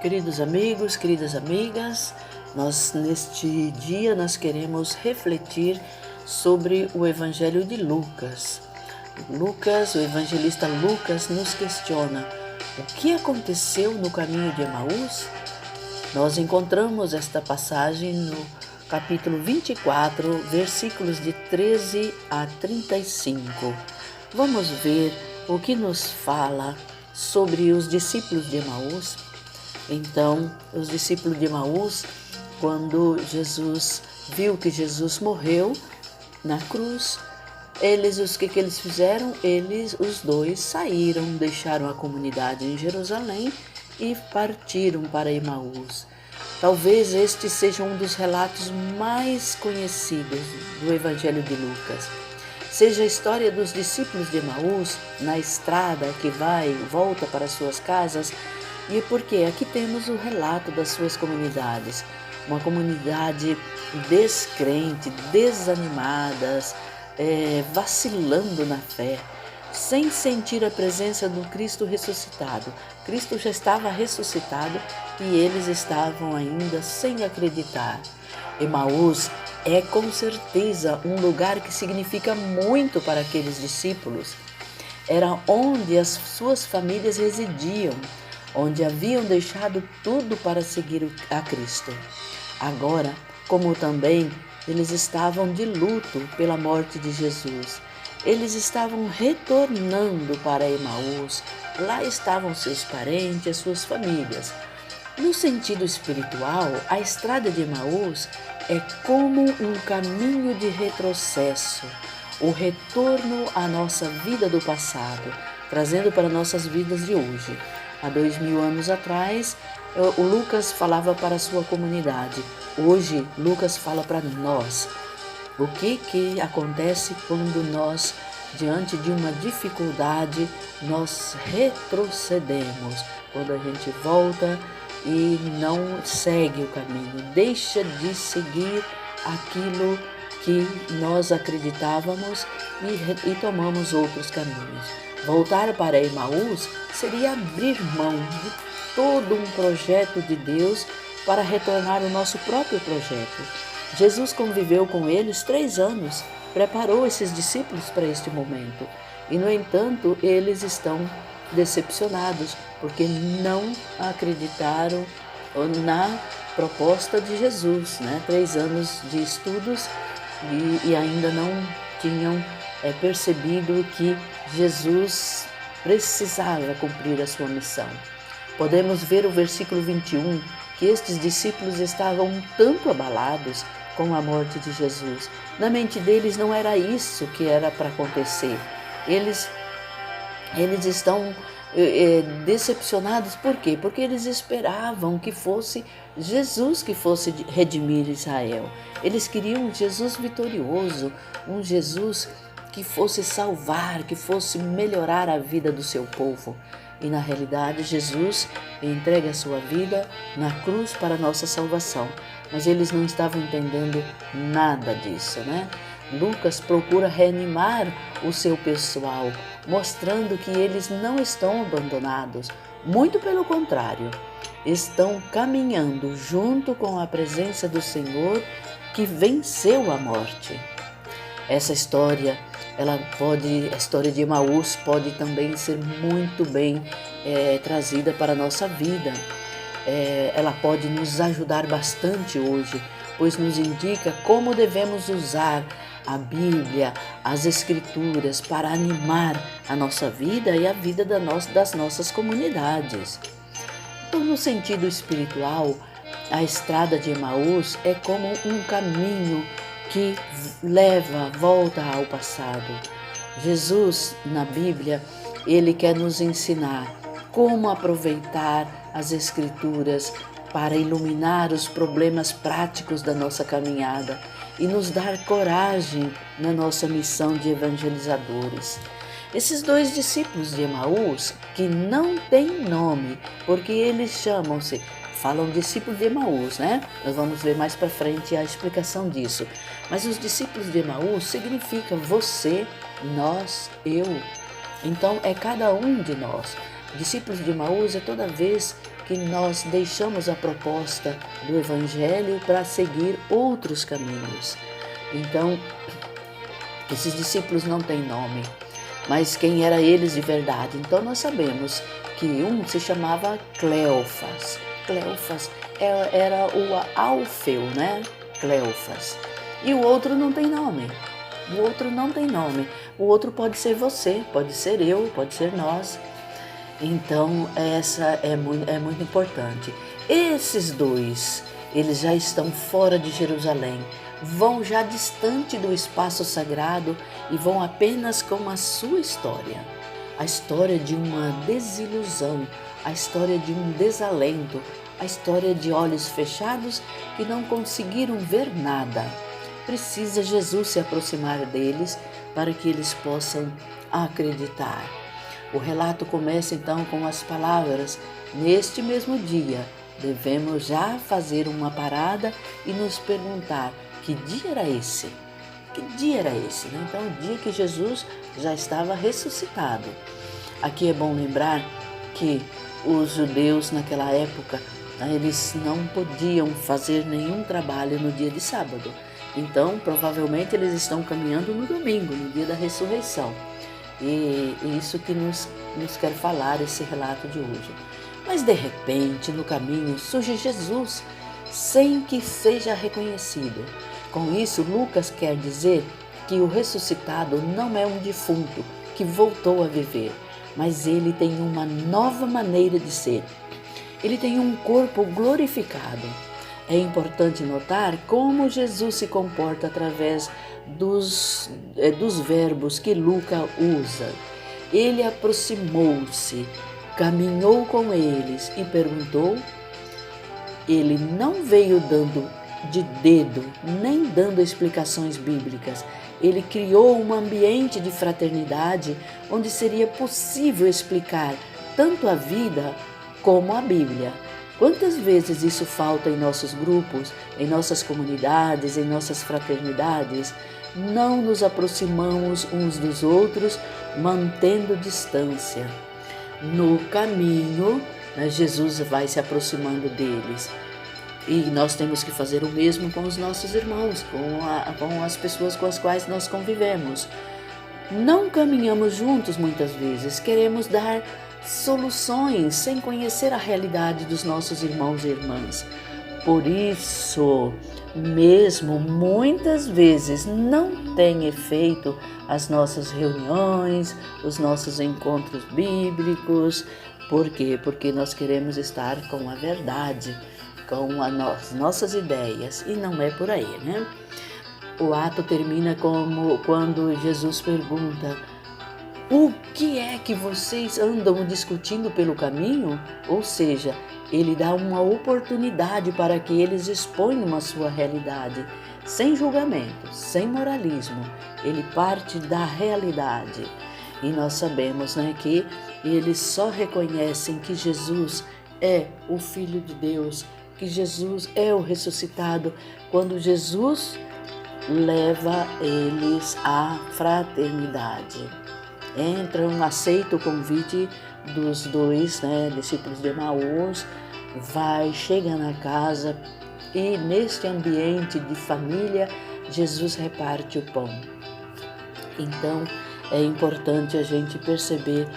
Queridos amigos, queridas amigas, neste dia nós queremos refletir sobre o Evangelho de Lucas. O evangelista Lucas nos questiona: o que aconteceu no caminho de Emaús? Nós encontramos esta passagem no capítulo 24, versículos de 13 a 35. Vamos ver o que nos fala sobre os discípulos de Emaús. Então, os discípulos de Emaús, quando Jesus viu que Jesus morreu na cruz, o que eles fizeram? Os dois saíram, deixaram a comunidade em Jerusalém e partiram para Emaús. Talvez este seja um dos relatos mais conhecidos do Evangelho de Lucas. Seja a história dos discípulos de Emaús na estrada que vai e volta para suas casas, e porque aqui temos o relato das suas comunidades, uma comunidade descrente, desanimadas, vacilando na fé, sem sentir a presença do Cristo ressuscitado. Cristo já estava ressuscitado e eles estavam ainda sem acreditar. Emaús é com certeza um lugar que significa muito para aqueles discípulos. Era onde as suas famílias residiam, onde haviam deixado tudo para seguir a Cristo. Agora, como também eles estavam de luto pela morte de Jesus, eles estavam retornando para Emaús. Lá estavam seus parentes, as suas famílias. No sentido espiritual, a estrada de Emaús é como um caminho de retrocesso, o retorno à nossa vida do passado, trazendo para nossas vidas de hoje. Há 2000 anos atrás, o Lucas falava para a sua comunidade. Hoje, Lucas fala para nós. O que acontece quando nós, diante de uma dificuldade, nós retrocedemos? Quando a gente volta e não segue o caminho, deixa de seguir aquilo que nós acreditávamos e tomamos outros caminhos. Voltar para Emaús seria abrir mão de todo um projeto de Deus para retornar ao nosso próprio projeto. Jesus conviveu com eles 3 anos, preparou esses discípulos para este momento. E, no entanto, eles estão decepcionados porque não acreditaram na proposta de Jesus, 3 anos de estudos e ainda não tinham percebido que Jesus precisava cumprir a sua missão. Podemos ver o versículo 21, que estes discípulos estavam tanto abalados com a morte de Jesus. Na mente deles não era isso que era para acontecer. Eles estão decepcionados. Por quê? Porque eles esperavam que fosse Jesus que fosse redimir Israel. Eles queriam um Jesus vitorioso, um Jesus que fosse salvar, que fosse melhorar a vida do seu povo. E na realidade Jesus entrega a sua vida na cruz para a nossa salvação. Mas eles não estavam entendendo nada disso, Lucas procura reanimar o seu pessoal, mostrando que eles não estão abandonados. Muito pelo contrário, estão caminhando junto com a presença do Senhor que venceu a morte. Essa história, a história de Emaús pode também ser muito bem trazida para a nossa vida. Ela pode nos ajudar bastante hoje, pois nos indica como devemos usar a Bíblia, as Escrituras, para animar a nossa vida e a vida das nossas comunidades. Então, no sentido espiritual, a estrada de Emaús é como um caminho que volta ao passado. Jesus, na Bíblia, ele quer nos ensinar como aproveitar as Escrituras para iluminar os problemas práticos da nossa caminhada e nos dar coragem na nossa missão de evangelizadores. Esses 2 discípulos de Emaús, que não têm nome, porque eles falam discípulos de Emaús, Nós vamos ver mais para frente a explicação disso. Mas os discípulos de Emaús significa você, nós, eu. Então é cada um de nós. Discípulos de Emaús é toda vez que nós deixamos a proposta do Evangelho para seguir outros caminhos. Então, esses discípulos não têm nome, mas quem era eles de verdade? Então nós sabemos que um se chamava Cleofas. Cleofas era o Alfeu, né? Cleofas. E o outro não tem nome. O outro não tem nome. O outro pode ser você, pode ser eu, pode ser nós. Então essa é muito importante. Esses dois, eles já estão fora de Jerusalém, vão já distante do espaço sagrado e vão apenas com a sua história. A história de uma desilusão, a história de um desalento, a história de olhos fechados que não conseguiram ver nada. Precisa Jesus se aproximar deles para que eles possam acreditar. O relato começa então com as palavras: neste mesmo dia, devemos já fazer uma parada e nos perguntar que dia era esse? Que dia era esse? Então, o dia que Jesus já estava ressuscitado. Aqui é bom lembrar que os judeus naquela época, eles não podiam fazer nenhum trabalho no dia de sábado. Então, provavelmente eles estão caminhando no domingo, no dia da ressurreição. E isso que nos quer falar esse relato de hoje. Mas de repente, no caminho, surge Jesus, sem que seja reconhecido. Com isso, Lucas quer dizer que o ressuscitado não é um defunto que voltou a viver, mas ele tem uma nova maneira de ser. Ele tem um corpo glorificado. É importante notar como Jesus se comporta através dos verbos que Lucas usa. Ele aproximou-se, caminhou com eles e perguntou. Ele não veio dando de dedo, nem dando explicações bíblicas. Ele criou um ambiente de fraternidade onde seria possível explicar tanto a vida como a Bíblia. Quantas vezes isso falta em nossos grupos, em nossas comunidades, em nossas fraternidades? Não nos aproximamos uns dos outros, mantendo distância. No caminho, Jesus vai se aproximando deles. E nós temos que fazer o mesmo com os nossos irmãos, com as pessoas com as quais nós convivemos. Não caminhamos juntos muitas vezes, queremos dar soluções sem conhecer a realidade dos nossos irmãos e irmãs. Por isso mesmo, muitas vezes não tem efeito as nossas reuniões, os nossos encontros bíblicos. Por quê? Porque nós queremos estar com a verdade, com as nossas ideias, e não é por aí, né? O ato termina quando Jesus pergunta: o que é que vocês andam discutindo pelo caminho? Ou seja, ele dá uma oportunidade para que eles exponham a sua realidade, sem julgamento, sem moralismo. Ele parte da realidade. E nós sabemos, que eles só reconhecem que Jesus é o Filho de Deus, que Jesus é o ressuscitado, quando Jesus leva eles à fraternidade. Entram, aceitam o convite dos dois discípulos de Emaús, chega na casa e neste ambiente de família, Jesus reparte o pão. Então, é importante a gente perceber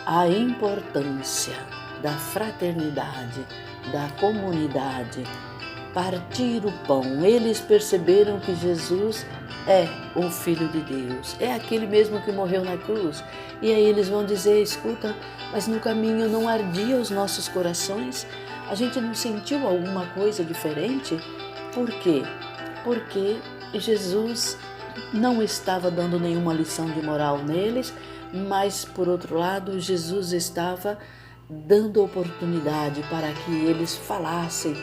a importância da fraternidade, da comunidade, partir o pão. Eles perceberam que Jesus é o Filho de Deus, é aquele mesmo que morreu na cruz. E aí eles vão dizer: escuta, mas no caminho não ardia os nossos corações? A gente não sentiu alguma coisa diferente? Por quê? Porque Jesus não estava dando nenhuma lição de moral neles, mas por outro lado, Jesus estava dando oportunidade para que eles falassem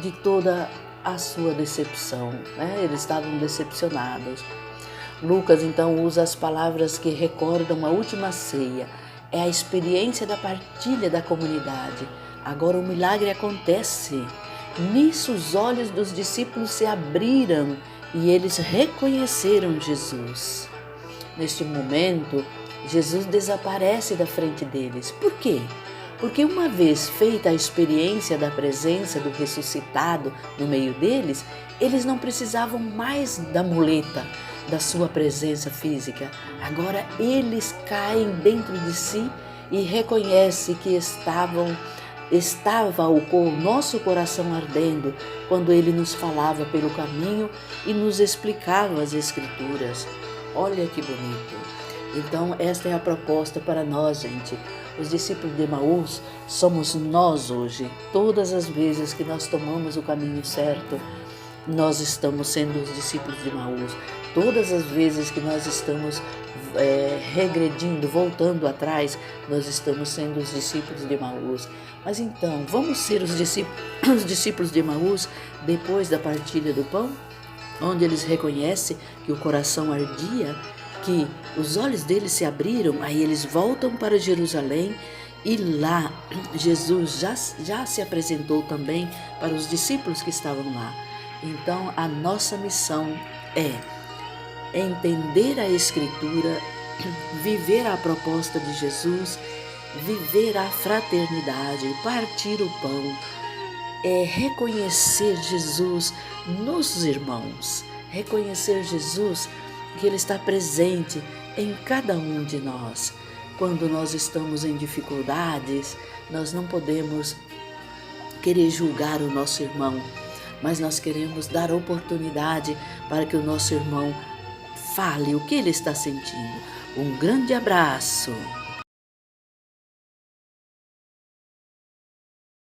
de toda a sua decepção, Eles estavam decepcionados. Lucas então usa as palavras que recordam a última ceia. É a experiência da partilha da comunidade. Agora o milagre acontece. Nisso os olhos dos discípulos se abriram e eles reconheceram Jesus. Neste momento, Jesus desaparece da frente deles. Por quê? Porque uma vez feita a experiência da presença do ressuscitado no meio deles, eles não precisavam mais da muleta, da sua presença física. Agora eles caem dentro de si e reconhecem que estava o nosso coração ardendo quando ele nos falava pelo caminho e nos explicava as Escrituras. Olha que bonito! Então esta é a proposta para nós, gente. Os discípulos de Emaús somos nós hoje. Todas as vezes que nós tomamos o caminho certo, nós estamos sendo os discípulos de Emaús. Todas as vezes que nós estamos regredindo, voltando atrás, nós estamos sendo os discípulos de Emaús. Mas então, vamos ser os discípulos de Emaús depois da partilha do pão? Onde eles reconhecem que o coração ardia, que os olhos deles se abriram, aí eles voltam para Jerusalém e lá Jesus já se apresentou também para os discípulos que estavam lá. Então a nossa missão é entender a Escritura, viver a proposta de Jesus, viver a fraternidade, partir o pão, reconhecer Jesus nos irmãos, reconhecer Jesus que Ele está presente em cada um de nós. Quando nós estamos em dificuldades, nós não podemos querer julgar o nosso irmão, mas nós queremos dar oportunidade para que o nosso irmão fale o que ele está sentindo. Um grande abraço!